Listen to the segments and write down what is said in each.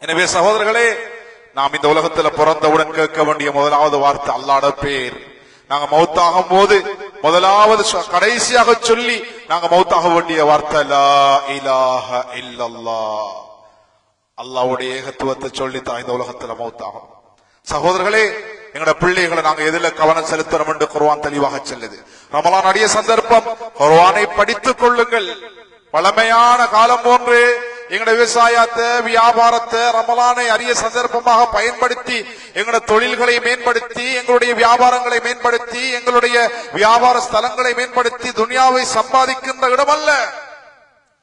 எனவே சகோதரர்களே, நாம் இந்த உலகத்துல பிறந்தவுடன் கேட்க வேண்டிய முதலாவது வார்த்தை அல்லாஹ்வுடைய பேர். நாங்க மௌத்தாகும் போது முதலாவது கடைசியாக சொல்லி நாங்க மௌத்தாக வேண்டிய வார்த்தை லா இலாஹ இல்லல்லாஹ். அல்லாஹ்வுடைய ஏகத்துவத்தை சொல்லி தான் இந்த உலகத்துல மௌத்தாகும். சகோதரர்களே, எங்களோட பிள்ளைகளை நாங்க எதுல கவனம் செலுத்தணும் என்று குர்ஆன் தெளிவாக சொல்லுது. ரமலான் அடைய சந்தர்ப்பம், குர்ஆனை படித்துக் கொள்ளுங்கள். பழமையான காலம் போன்று எங்களுடைய விவசாயத்தை, வியாபாரத்தை ரமலானை அரிய சந்தர்ப்பமாக பயன்படுத்தி எங்களுடைய தொழில்களை மேம்படுத்தி, எங்களுடைய வியாபாரங்களை மேம்படுத்தி, எங்களுடைய வியாபார ஸ்தலங்களை மேம்படுத்தி துனியாவை சம்பாதிக்கின்ற இடமல்ல.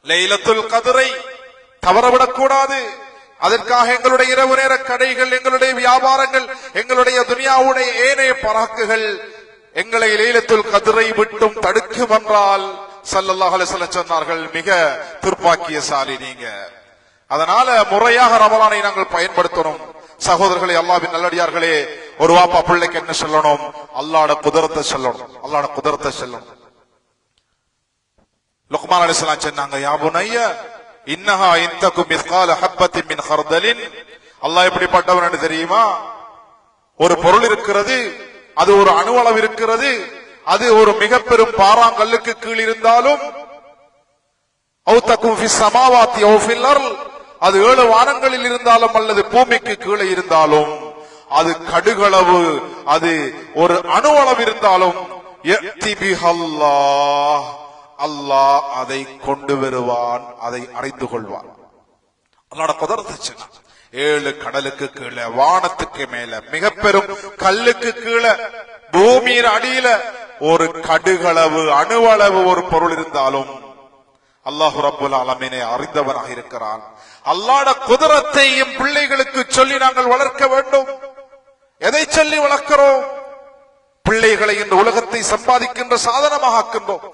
லைலத்துல் கத்ரை தவறவிடக் கூடாது. அதற்காக எங்களுடைய இரவு நேர கடைகள், எங்களுடைய வியாபாரங்கள், எங்களுடைய துனியாவுடைய ஏனைய பராக்குகள் எங்களை லைலத்துல் கத்ரை விட்டும் தடுக்கும் என்றால் ஸல்லல்லாஹு அலைஹி வஸல்லம் சொன்னார்கள், மிக துர்பாக்கியசாலி நீங்க. அதனால முறையாக ரமலானை நாங்கள் பயன்படுத்தணும். சகோதரர்களே, அல்லாஹ்வின் நல்லடியார்களே, ஒரு வாப்பா பிள்ளைக்கு என்ன சொல்லணும்? அல்லாஹ்வுடைய குதிரத்தை சொல்லணும். அல்லாஹ்வுடைய குதிரத்தை சொல்லணும். லுக்மான் அலைஹிஸ்ஸலாம் சொன்னாங்க, யா புனைய இன்னஹா இன்தகு மிஸ்கால ஹப்பத்தின் மின் ஹர்தலின். அல்லாஹ் எப்படிப்பட்டவன் என்று தெரியுமா? ஒரு பொருள் இருக்கிறது, அது ஒரு அணுவளவு இருக்கிறது, அது ஒரு மிக பெரும் பாறாங்கல்லுக்கு கீழ் இருந்தாலும் அது 7 வானங்களில் இருந்தாலும் அல்லது பூமிக்கு கீழே இருந்தாலும், அது கடுகளவு, அது ஒரு அணுவளவு இருந்தாலும் அல்லாஹ் அதை கொண்டு வருவான், அதை அறிந்து கொள்வான். அல்லாஹ் குதிரத்தை சொன்னான். 7 கடலுக்கு கீழே, வானத்துக்கு மேல, மிக பெரும் கல்லுக்கு கீழே, பூமியின் அடியில ஒரு கடுகளவு, அணுவளவு ஒரு பொருள் இருந்தாலும் அல்லாஹ் ரப்புல் ஆலமீனை அறிந்தவனாக இருக்கிறான். அல்லாஹ்வுடைய குதிரத்தையும் பிள்ளைகளுக்கு சொல்லி நாங்கள் வளர்க்க வேண்டும். எதை சொல்லி வளர்க்கிறோம்? பிள்ளைகளை இந்த உலகத்தை சம்பாதிக்கின்ற சாதனமாக ஆக்கின்றோம்.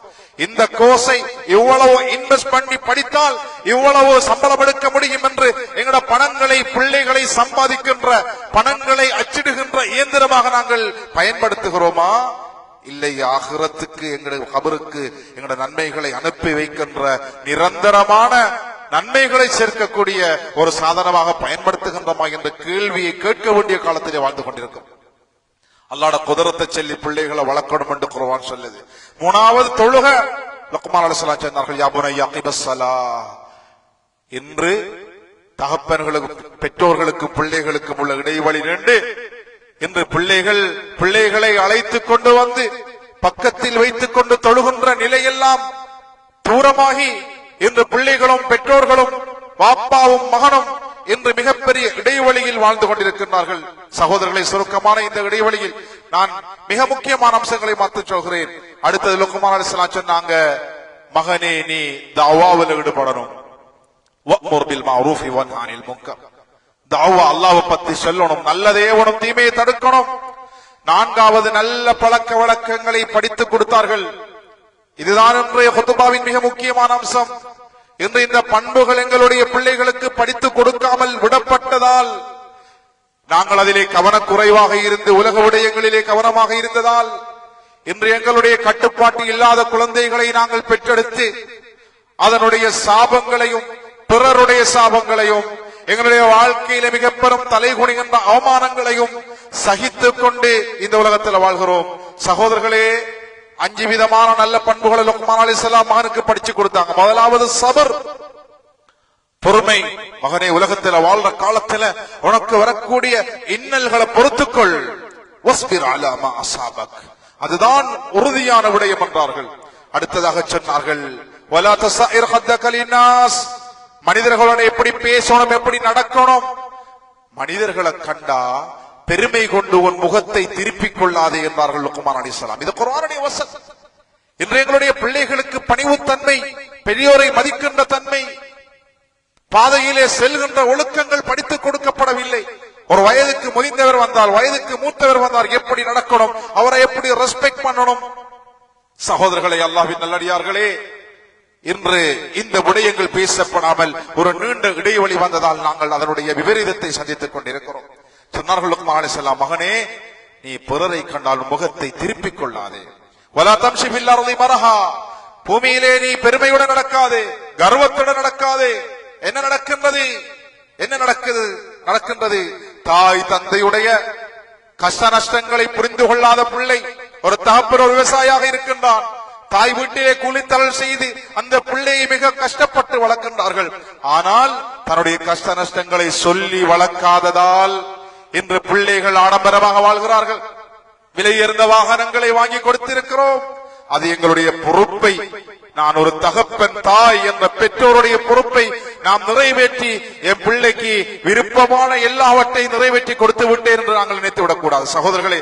இந்த கோர்ஸை இவ்வளவு இன்வெஸ்ட் பண்ணி படித்தால் இவ்வளவு சம்பளம் எடுக்க முடியும் என்று எங்களோட பணங்களை, பிள்ளைகளை சம்பாதிக்கின்ற பணங்களை அச்சிடுகின்ற இயந்திரமாக நாங்கள் பயன்படுத்துகிறோமா? இல்லை, ஆகிரத்துக்கு, எங்களுடைய கபருக்கு எங்களுடைய நன்மைகளை அனுப்பி வைக்கின்ற நிரந்தரமான நன்மைகளை சேர்க்கக்கூடிய ஒரு சாதனமாக பயன்படுத்துகின்றோமா என்ற கேள்வியை கேட்க வேண்டிய காலத்திலே வாழ்ந்து கொண்டிருக்கிறோம். அல்லாஹ்வுடைய குதிரத்தை சொல்லி பிள்ளைகளை வளர்க்கணும் என்று குர்ஆன் சொல்லுது. 3வது தொழுக. லுக்மான் அலைஹிஸ்ஸலாம் சொன்னார்கள், யா புனைய அகிபஸ்ஸலாஹ். இன்று தகப்பன்களுக்கும் பெற்றோர்களுக்கும் பிள்ளைகளுக்கும் உள்ள இடைவெளி 2. இன்று பிள்ளைகளை அழைத்துக் கொண்டு வந்து பக்கத்தில் வைத்துக் கொண்டு தொழுகின்ற நிலையெல்லாம் தூரமாகி இன்று பிள்ளைகளும் பெற்றோர்களும் பாப்பாவும் மகனும் இன்று மிகப்பெரிய இடைவெளியில் வாழ்ந்து கொண்டிருக்கிறார்கள். சகோதரர்களை, சுருக்கமான இந்த இடைவெளியில் நான் மிக முக்கியமான அம்சங்களை மாற்ற சொல்கிறேன். அடுத்தது லுக்மான் அலைஹிஸ்ஸலாம் சொன்னாங்க, மகனே, நீ தஅவாவில் ஈடுபடணும். வஅ்முர் பில் மஅரூஃபி வன்ஹி அனில் முன்கர். தஅவா அல்லாஹ்வை பத்தி சொல்லணும், நல்லதை ஏவணும், தீமையை தடுக்கணும். 4வது நல்ல பழக்க வழக்கங்களை படித்து கொடுத்தார்கள். இதுதான் இன்றைய குத்பாவின் மிக முக்கியமான அம்சம். இன்று இந்த பண்புகள் எங்களுடைய பிள்ளைகளுக்கு படித்து கொடுக்காமல் விடப்பட்டதால், நாங்கள் அதிலே கவனக்குறைவாக இருந்து உலக விடயங்களிலே கவனமாக இருந்ததால், இன்று எங்களுடைய கட்டுப்பாட்டு இல்லாத குழந்தைகளை நாங்கள் பெற்றெடுத்து அதனுடைய சாபங்களையும் பிறருடைய சாபங்களையும் எங்களுடைய வாழ்க்கையில மிக பெரும் தலைகுனிகின்ற அவமானங்களையும் சகித்துக் கொண்டு இந்த உலகத்தில் வாழ்கிறோம். சகோதரர்களே, 5 விதமான நல்ல பண்புகளை லுக்மான் அலைஹிஸ்ஸலாம் மகனுக்கு படிச்சு கொடுத்தாங்க. முதலாவது சபர், பொறுமை. மகனே, உலகத்தில் வாழ்ற காலத்துல உனக்கு வரக்கூடிய இன்னல்களை பொறுத்துக்கொள். வஸ்பிர் அலா மா அஸாபக். அதுதான் உறுதியான விடயம் என்றார்கள். அடுத்ததாக சொன்னார்கள், வலா தஸஇர் ஹத்தக லின்னாஸ். மனிதர்களோட எப்படி பேசணும், எப்படி நடக்கணும். மனிதர்களை கண்டா பெருமை கொண்டு உன் முகத்தை திருப்பிக் கொள்ளாதே என்றார்கள் லுக்மான் அலைஹிஸ்ஸலாம். இது குர்ஆனுடைய வசனம். இன்று எங்களுடைய பிள்ளைகளுக்கு பணிவுத்தன்மை, பெரியோரை மதிக்கின்ற தன்மை, பாதையிலே செல்கின்ற ஒழுக்கங்கள் படித்துக் கொடுக்கப்படவில்லை. ஒரு வயதுக்கு முதிர்ந்தவர் வந்தால், வயதுக்கு மூத்தவர் வந்தால் எப்படி நடக்கணும், அவரை எப்படி ரெஸ்பெக்ட் பண்ணணும். சகோதரர்களே, அல்லாஹ்வின் நல்லடியார்களே, இன்று இந்த விடயங்கள் பேசப்படாமல் ஒரு நீண்ட இடைவெளி வந்ததால் நாங்கள் அதனுடைய விபரீதத்தை சந்தித்துக் கொண்டிருக்கிறோம். சொன்னார்கள் லுக்மான் அலைஹிஸ்ஸலாம், மகனே, நீ பிறரை கண்டால் முகத்தை திருப்பிக் கொள்ளாதே. வலா தம்ஷி ஃபில் அர்தி மரஹா. பூமியிலே நீ பெருமையுடன் நடக்காதே, கர்வத்துடன் நடக்காதே. என்ன நடக்கின்றது? என்ன நடக்கின்றது? தாய் தந்தையுடைய கஷ்ட நஷ்டங்களை புரிந்து கொள்ளாத பிள்ளை. ஒரு தகப்பன் ஒரு விவசாயியாக இருக்கின்றான். தாய் வீட்டிலே கூலித்தரல் செய்து அந்த பிள்ளையை மிக கஷ்டப்பட்டு வளர்க்கின்றார்கள். ஆனால் தன்னுடைய கஷ்ட நஷ்டங்களை சொல்லி வளர்க்காததால் இன்று பிள்ளைகள் ஆடம்பரமாக வாழ்கிறார்கள். விலையுயர்ந்த வாகனங்களை வாங்கி கொடுத்திருக்கிறோம். அது எங்களுடைய பொறுப்பை, நான் ஒரு தகப்பன் தாய் என்ற பெற்றோருடைய பொறுப்பை நாம் நிறைவேற்றி என் பிள்ளைக்கு விருப்பமான எல்லாவற்றையும் நிறைவேற்றி கொடுத்து விட்டேன் என்று நாங்கள் நினைத்து விடக்கூடாது. சகோதரர்களே,